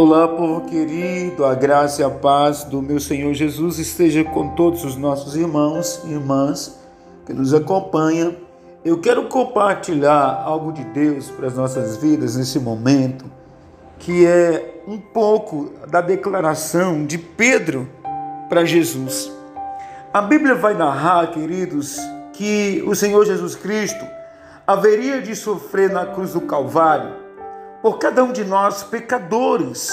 Olá, povo querido, a graça e a paz do meu Senhor Jesus esteja com todos os nossos irmãos e irmãs que nos acompanham. Eu quero compartilhar algo de Deus para as nossas vidas nesse momento, que é um pouco da declaração de Pedro para Jesus. A Bíblia vai narrar, queridos, que o Senhor Jesus Cristo haveria de sofrer na cruz do Calvário por cada um de nós pecadores.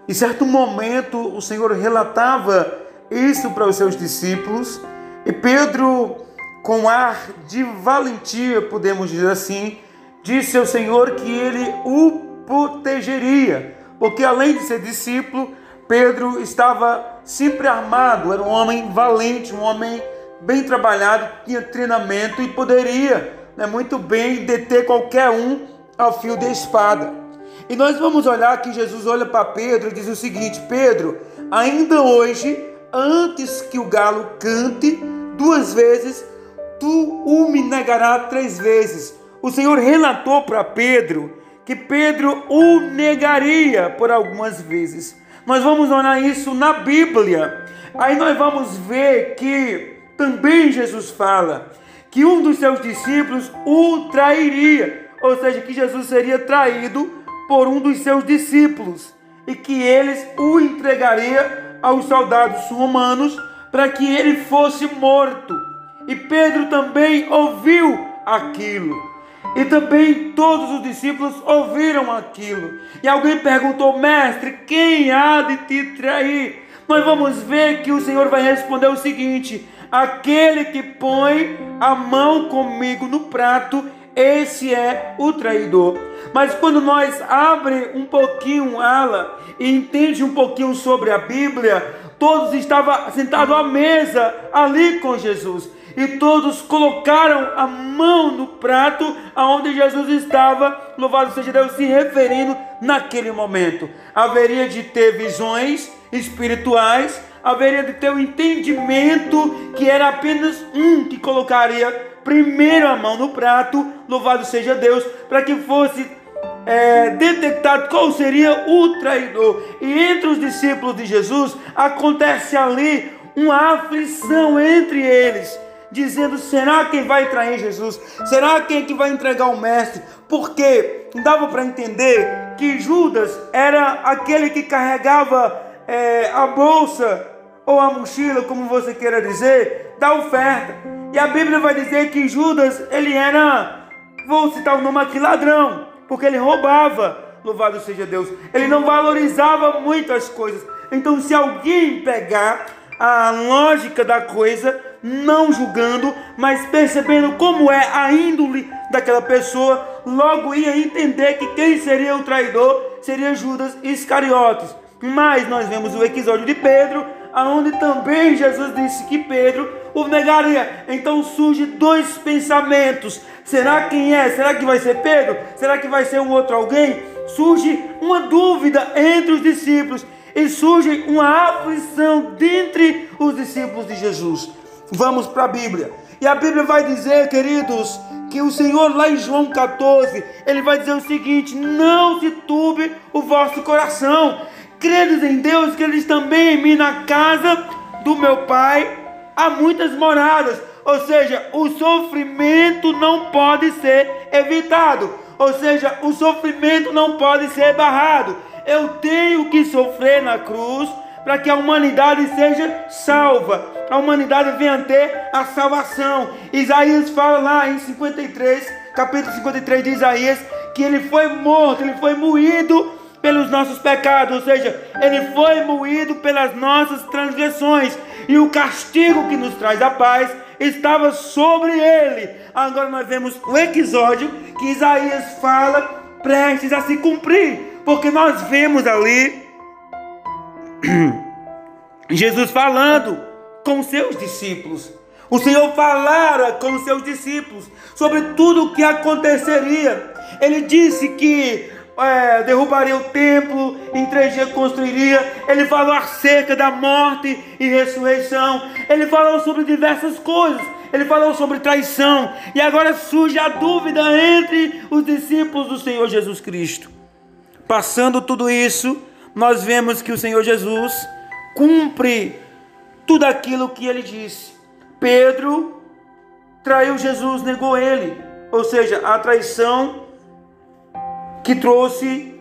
Em certo momento o Senhor relatava isso para os seus discípulos e Pedro, com ar de valentia, podemos dizer assim, disse ao Senhor que ele o protegeria, porque além de ser discípulo, Pedro estava sempre armado, era um homem valente, um homem bem trabalhado, tinha treinamento e poderia muito bem deter qualquer um ao fio da espada. E nós vamos olhar que Jesus olha para Pedro e diz o seguinte: Pedro, ainda hoje, antes que o galo cante 2 vezes, tu o me negarás 3 vezes. O Senhor relatou para Pedro que Pedro o negaria por algumas vezes. Nós vamos olhar isso na Bíblia. Aí nós vamos ver que também Jesus fala que um dos seus discípulos o trairia. Ou seja, que Jesus seria traído por um dos seus discípulos e que eles o entregaria aos soldados romanos para que ele fosse morto. E Pedro também ouviu aquilo. E também todos os discípulos ouviram aquilo. E alguém perguntou: mestre, quem há de te trair? Nós vamos ver que o Senhor vai responder o seguinte: aquele que põe a mão comigo no prato, esse é o traidor. Mas quando nós abre um pouquinho ela e entende um pouquinho sobre a Bíblia, todos estavam sentados à mesa ali com Jesus. E todos colocaram a mão no prato aonde Jesus estava, louvado seja Deus, se referindo naquele momento. Haveria de ter visões espirituais, haveria de ter um entendimento que era apenas um que colocaria primeiro a mão no prato, louvado seja Deus, para que fosse detectado qual seria o traidor. E entre os discípulos de Jesus acontece ali uma aflição entre eles, dizendo: será quem vai trair Jesus? Será quem é que vai entregar o mestre? Porque dava para entender que Judas era aquele que carregava a bolsa ou a mochila, como você queira dizer, da oferta. E a Bíblia vai dizer que Judas, ele era, vou citar o nome aqui, ladrão, porque ele roubava, louvado seja Deus. Ele não valorizava muitas coisas. Então, se alguém pegar a lógica da coisa, não julgando, mas percebendo como é a índole daquela pessoa, logo ia entender que quem seria o traidor seria Judas Iscariotes. Mas nós vemos o episódio de Pedro, aonde também Jesus disse que Pedro o negaria. Então surge 2 pensamentos: será quem é? Será que vai ser Pedro? Será que vai ser um outro alguém? Surge uma dúvida entre os discípulos e surge uma aflição dentre os discípulos de Jesus. Vamos para a Bíblia. E a Bíblia vai dizer, queridos, que o Senhor lá em João 14, ele vai dizer o seguinte: não se turbe o vosso coração. Credes em Deus, credes também em mim. Na casa do meu Pai há muitas moradas. Ou seja, o sofrimento não pode ser evitado. Ou seja, o sofrimento não pode ser barrado. Eu tenho que sofrer na cruz para que a humanidade seja salva. A humanidade venha ter a salvação. Isaías fala lá em 53, capítulo 53 de Isaías, que ele foi morto, ele foi moído pelos nossos pecados, ou seja, ele foi moído pelas nossas transgressões, e o castigo que nos traz a paz estava sobre ele. Agora nós vemos o episódio que Isaías fala prestes a se cumprir, porque nós vemos ali Jesus falando com seus discípulos. O Senhor falara com os seus discípulos sobre tudo o que aconteceria. Ele disse que derrubaria o templo, em 3 dias construiria. Ele falou acerca da morte e ressurreição. Ele falou sobre diversas coisas. Ele falou sobre traição. E agora surge a dúvida entre os discípulos do Senhor Jesus Cristo. Passando tudo isso, nós vemos que o Senhor Jesus cumpre tudo aquilo que ele disse. Pedro traiu Jesus, negou ele, ou seja, a traição que trouxe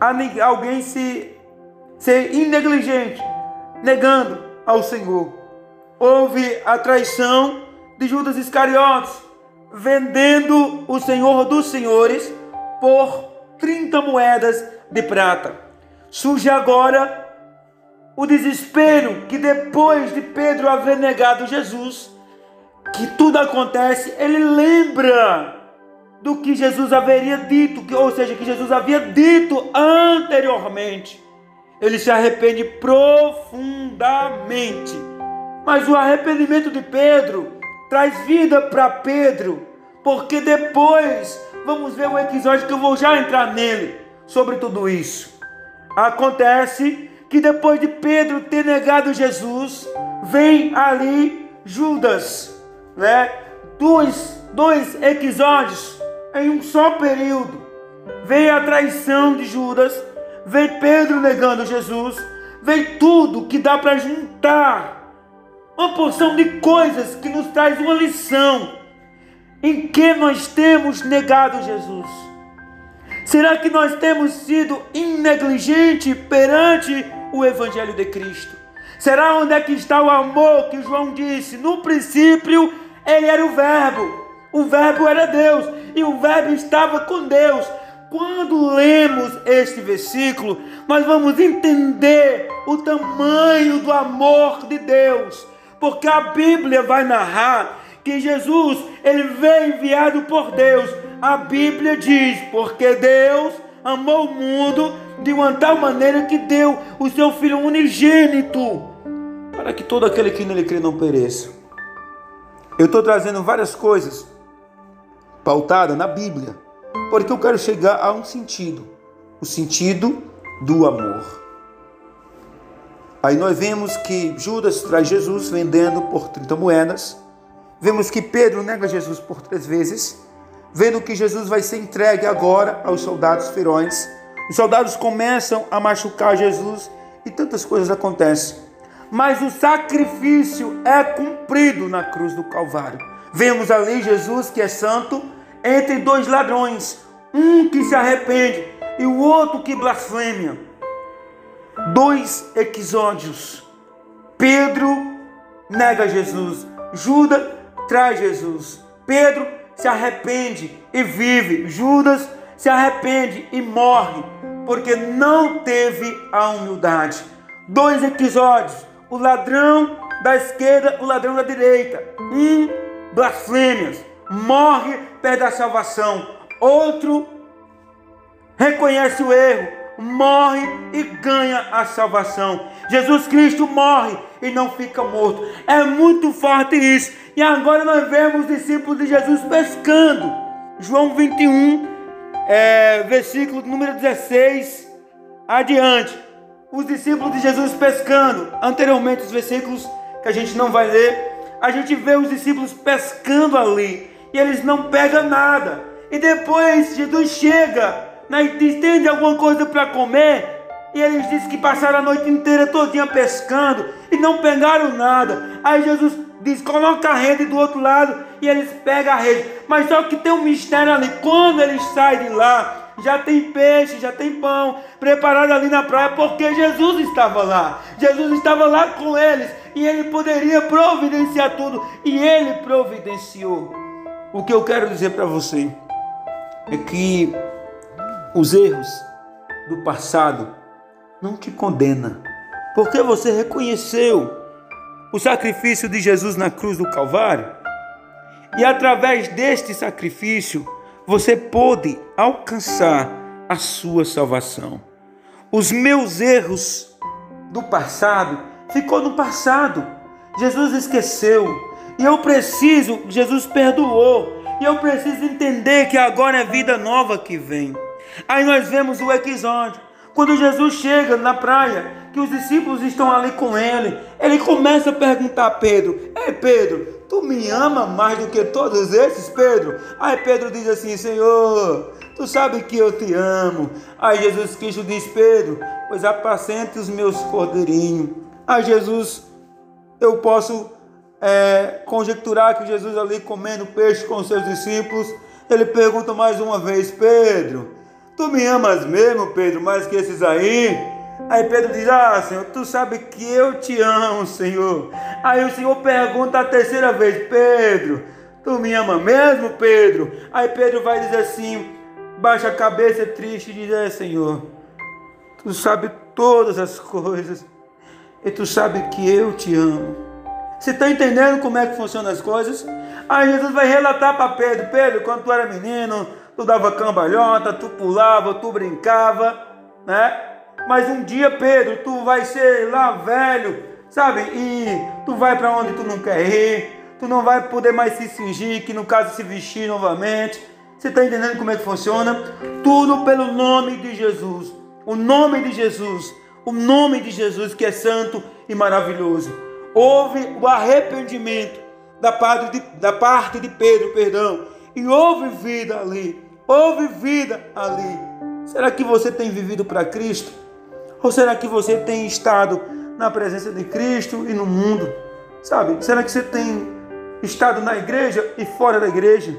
a alguém ser negligente, negando ao Senhor. Houve a traição de Judas Iscariotes, vendendo o Senhor dos Senhores por 30 moedas de prata. Surge agora o desespero que depois de Pedro haver negado Jesus, que tudo acontece, ele lembra do que Jesus haveria dito, ou seja, que Jesus havia dito anteriormente. Ele se arrepende profundamente. Mas o arrependimento de Pedro traz vida para Pedro, porque depois, vamos ver um episódio que eu vou já entrar nele, sobre tudo isso. Acontece que depois de Pedro ter negado Jesus, vem ali Judas, né? Dois episódios em um só período. Vem a traição de Judas, vem Pedro negando Jesus, vem tudo que dá para juntar uma porção de coisas que nos traz uma lição. Em que nós temos negado Jesus? Será que nós temos sido negligentes perante o Evangelho de Cristo? Será onde é que está o amor que João disse? No princípio, ele era o Verbo era Deus, e o Verbo estava com Deus. Quando lemos este versículo, nós vamos entender o tamanho do amor de Deus, porque a Bíblia vai narrar que Jesus, ele veio enviado por Deus. A Bíblia diz, porque Deus amou o mundo de uma tal maneira que deu o seu Filho unigênito, para que todo aquele que nele crê não pereça. Eu estou trazendo várias coisas pautadas na Bíblia, porque eu quero chegar a um sentido, o sentido do amor. Aí nós vemos que Judas traz Jesus vendendo por 30 moedas, vemos que Pedro nega Jesus por 3 vezes, vendo que Jesus vai ser entregue agora aos soldados ferozes. Os soldados começam a machucar Jesus e tantas coisas acontecem. Mas o sacrifício é cumprido na cruz do Calvário. Vemos ali Jesus, que é santo, entre 2 ladrões, um que se arrepende e o outro que blasfema. 2 episódios. Pedro nega Jesus, Judas traz Jesus. Pedro se arrepende e vive, Judas se arrepende e morre, porque não teve a humildade. 2 episódios, o ladrão da esquerda, o ladrão da direita. Um, blasfêmias, morre, perde a salvação. Outro, reconhece o erro, morre e ganha a salvação. Jesus Cristo morre e não fica morto. É muito forte isso. E agora nós vemos os discípulos de Jesus pescando. João 21, versículo número 16 adiante. Os discípulos de Jesus pescando. Anteriormente, os versículos que a gente não vai ler, a gente vê os discípulos pescando ali e eles não pegam nada. E depois Jesus chega, tem alguma coisa para comer, e eles dizem que passaram a noite inteira todinha pescando e não pegaram nada. Aí Jesus diz, coloca a rede do outro lado, e eles pegam a rede. Mas só que tem um mistério ali. Quando eles saem de lá, já tem peixe, já tem pão preparado ali na praia, porque Jesus estava lá. Jesus estava lá com eles, e ele poderia providenciar tudo, e ele providenciou. O que eu quero dizer para você é que os erros do passado não te condenam, porque você reconheceu o sacrifício de Jesus na cruz do Calvário, e através deste sacrifício você pôde alcançar a sua salvação. Os meus erros do passado ficou no passado. Jesus esqueceu, e Jesus perdoou, e eu preciso entender que agora é vida nova que vem. Aí nós vemos o episódio, quando Jesus chega na praia, que os discípulos estão ali com ele, ele começa a perguntar a Pedro, ei Pedro, tu me ama mais do que todos esses, Pedro? Aí Pedro diz assim, Senhor, Tu sabe que eu te amo. Aí Jesus Cristo diz: Pedro, pois apacente os meus cordeirinhos. Aí Jesus, eu posso conjecturar que Jesus ali comendo peixe com os seus discípulos, ele pergunta mais uma vez: Pedro, tu me amas mesmo, Pedro, mais que esses aí? Aí Pedro diz: ah, Senhor, tu sabe que eu te amo, Senhor. Aí o Senhor pergunta a terceira vez: Pedro, tu me ama mesmo, Pedro? Aí Pedro vai dizer assim, baixa a cabeça triste e diz: Senhor, tu sabe todas as coisas e tu sabe que eu te amo. Você está entendendo como é que funcionam as coisas? Aí Jesus vai relatar para Pedro: Pedro, quando tu era menino, tu dava cambalhota, tu pulava, tu brincava, né? Mas um dia, Pedro, tu vai ser lá velho, sabe? E tu vai para onde tu não quer ir, tu não vai poder mais se cingir, que no caso se vestir novamente. Você está entendendo como é que funciona? Tudo pelo nome de Jesus. O nome de Jesus. O nome de Jesus, que é santo e maravilhoso. Houve o arrependimento da parte de Pedro, e houve vida ali. Houve vida ali. Será que você tem vivido para Cristo? Ou será que você tem estado na presença de Cristo e no mundo? Sabe? Será que você tem estado na igreja e fora da igreja?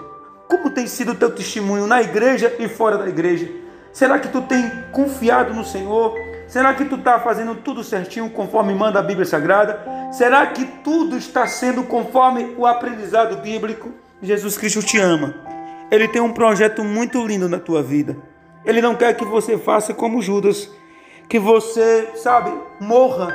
Como tem sido o teu testemunho na igreja e fora da igreja? Será que tu tem confiado no Senhor? Será que tu está fazendo tudo certinho conforme manda a Bíblia Sagrada? Será que tudo está sendo conforme o aprendizado bíblico? Jesus Cristo te ama. Ele tem um projeto muito lindo na tua vida. Ele não quer que você faça como Judas, que você, sabe, morra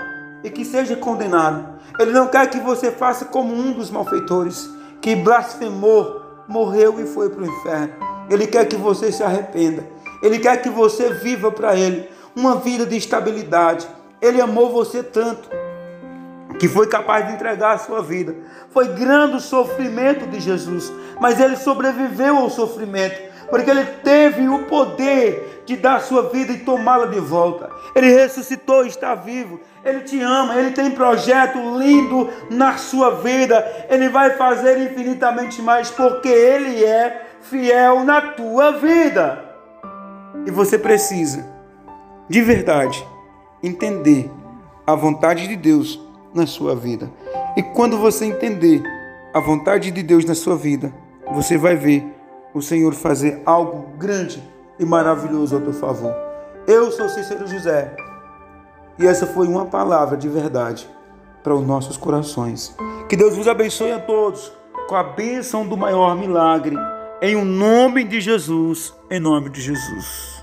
e que seja condenado. Ele não quer que você faça como um dos malfeitores, que blasfemou, morreu e foi para o inferno. Ele quer que você se arrependa. Ele quer que você viva para Ele uma vida de estabilidade. Ele amou você tanto que foi capaz de entregar a sua vida. Foi grande o sofrimento de Jesus, mas Ele sobreviveu ao sofrimento, porque Ele teve o poder de dar a sua vida e tomá-la de volta. Ele ressuscitou e está vivo. Ele te ama, Ele tem projeto lindo na sua vida. Ele vai fazer infinitamente mais, porque Ele é fiel na tua vida. E você precisa, de verdade, entender a vontade de Deus na sua vida. E quando você entender a vontade de Deus na sua vida, você vai ver o Senhor fazer algo grande e maravilhoso ao teu favor. Eu sou Cícero José, e essa foi uma palavra de verdade para os nossos corações. Que Deus vos abençoe a todos com a bênção do maior milagre, em o nome de Jesus, em nome de Jesus.